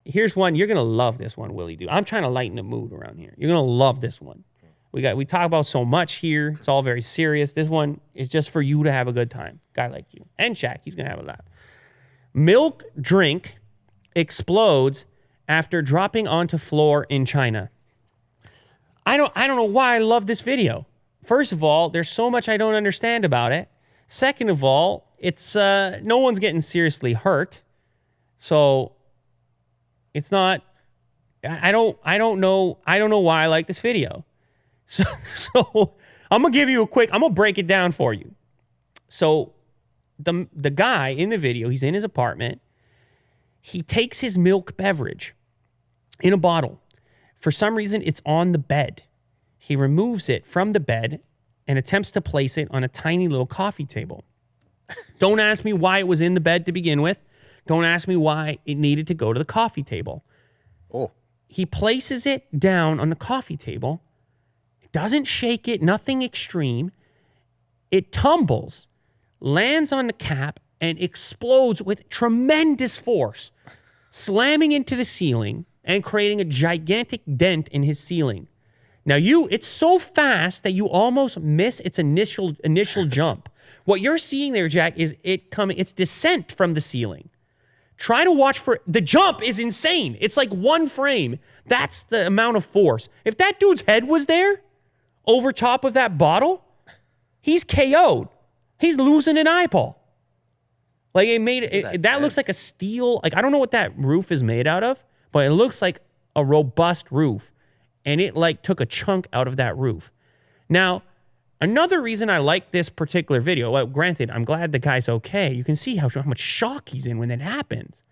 Here's one. You're going to love this one, Willie, dude. I'm trying to lighten the mood around here. You're going to love this one. We talk about so much here. It's all very serious. This one is just for you to have a good time. Guy like you. And Shaq, he's going to have a laugh. Milk drink explodes after dropping onto floor in China. I don't know why I love this video. First of all, there's so much I don't understand about it. Second of all, it's no one's getting seriously hurt. So it's not I don't know why I like this video. So I'm going to break it down for you. So the guy in the video, he's in his apartment. He takes his milk beverage in a bottle. For some reason, it's on the bed. He removes it from the bed and attempts to place it on a tiny little coffee table. Don't ask me why it was in the bed to begin with. Don't ask me why it needed to go to the coffee table. Oh. He places it down on the coffee table. Doesn't shake it, nothing extreme. It tumbles, lands on the cap, and explodes with tremendous force, slamming into the ceiling and creating a gigantic dent in his ceiling. Now it's so fast that you almost miss its initial jump. What you're seeing there, Jack, is its descent from the ceiling. Try to watch for the jump is insane. It's like one frame. That's the amount of force. If that dude's head was there, over top of that bottle, he's KO'd. He's losing an eyeball. Like that looks like a steel, like I don't know what that roof is made out of, but it looks like a robust roof. And it like took a chunk out of that roof. Now, another reason I like this particular video, well, granted, I'm glad the guy's okay. You can see how much shock he's in when that happens.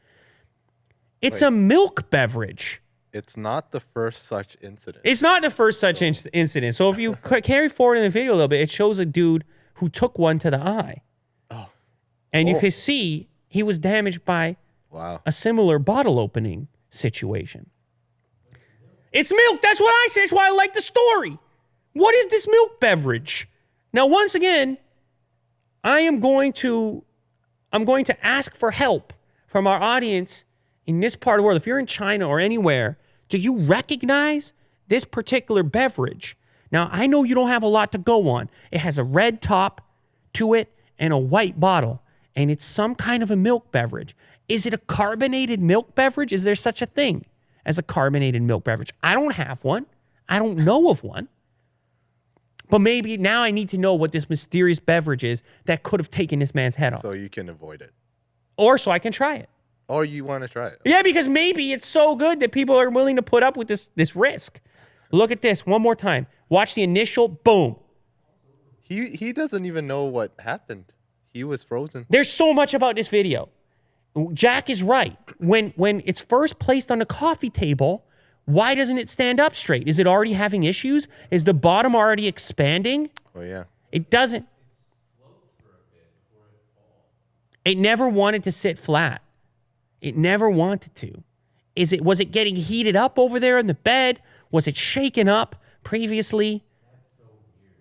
It's a milk beverage. It's not the first such incident. It's not the first such incident. So if you carry forward in the video a little bit, it shows a dude who took one to the eye. Oh. And you can see he was damaged by a similar bottle opening situation. It's milk. That's what I said. That's why I like the story. What is this milk beverage? Now, once again, I'm going to ask for help from our audience in this part of the world. If you're in China or anywhere, do you recognize this particular beverage? Now, I know you don't have a lot to go on. It has a red top to it and a white bottle, and it's some kind of a milk beverage. Is it a carbonated milk beverage? Is there such a thing as a carbonated milk beverage? I don't have one. I don't know of one. But maybe now I need to know what this mysterious beverage is that could have taken this man's head off. So you can avoid it. Or so I can try it. Or you want to try it. Yeah, because maybe it's so good that people are willing to put up with this risk. Look at this one more time. Watch the initial boom. He doesn't even know what happened. He was frozen. There's so much about this video. Jack is right. When it's first placed on the coffee table, why doesn't it stand up straight? Is it already having issues? Is the bottom already expanding? Oh, yeah. It doesn't. It never wanted to sit flat. It never wanted to. Was it getting heated up over there in the bed? Was it shaken up previously? That's so weird.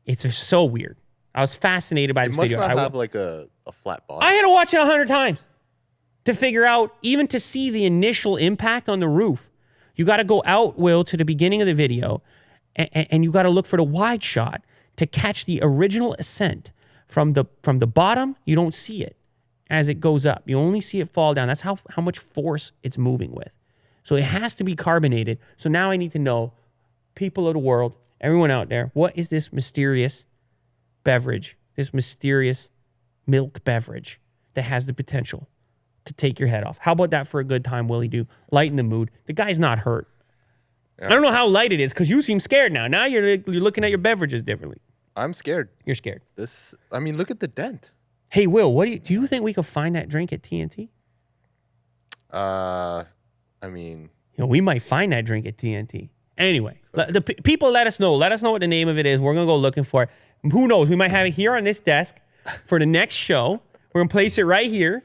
It's so weird. I was fascinated by this video. It must not have like a flat bottom. I had to watch it 100 times to figure out, even to see the initial impact on the roof. You got to go out, Will, to the beginning of the video, and you got to look for the wide shot to catch the original ascent. From the bottom, you don't see it as it goes up. You only see it fall down. That's how much force it's moving with. So it has to be carbonated. So now I need to know, people of the world, everyone out there, what is this mysterious beverage, this mysterious milk beverage that has the potential to take your head off? How about that for a good time, Willie Do? Lighten the mood. The guy's not hurt. Yeah. I don't know how light it is because you seem scared now. Now you're looking at your beverages differently. I'm scared. You're scared. Look at the dent. Hey, Will, do you think we could find that drink at TNT? We might find that drink at TNT. Anyway, the people let us know. Let us know what the name of it is. We're going to go looking for it. Who knows? We might have it here on this desk for the next show. We're going to place it right here.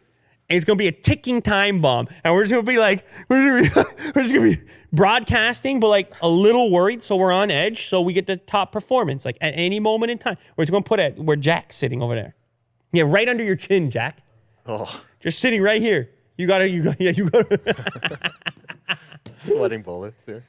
And it's going to be a ticking time bomb. And we're just going to be like, we're just going to be broadcasting, but like a little worried. So we're on edge. So we get the top performance. Like at any moment in time. We're just going to put it where Jack's sitting over there. Yeah, right under your chin, Jack. Oh. Just sitting right here. You got to. Sweating bullets here.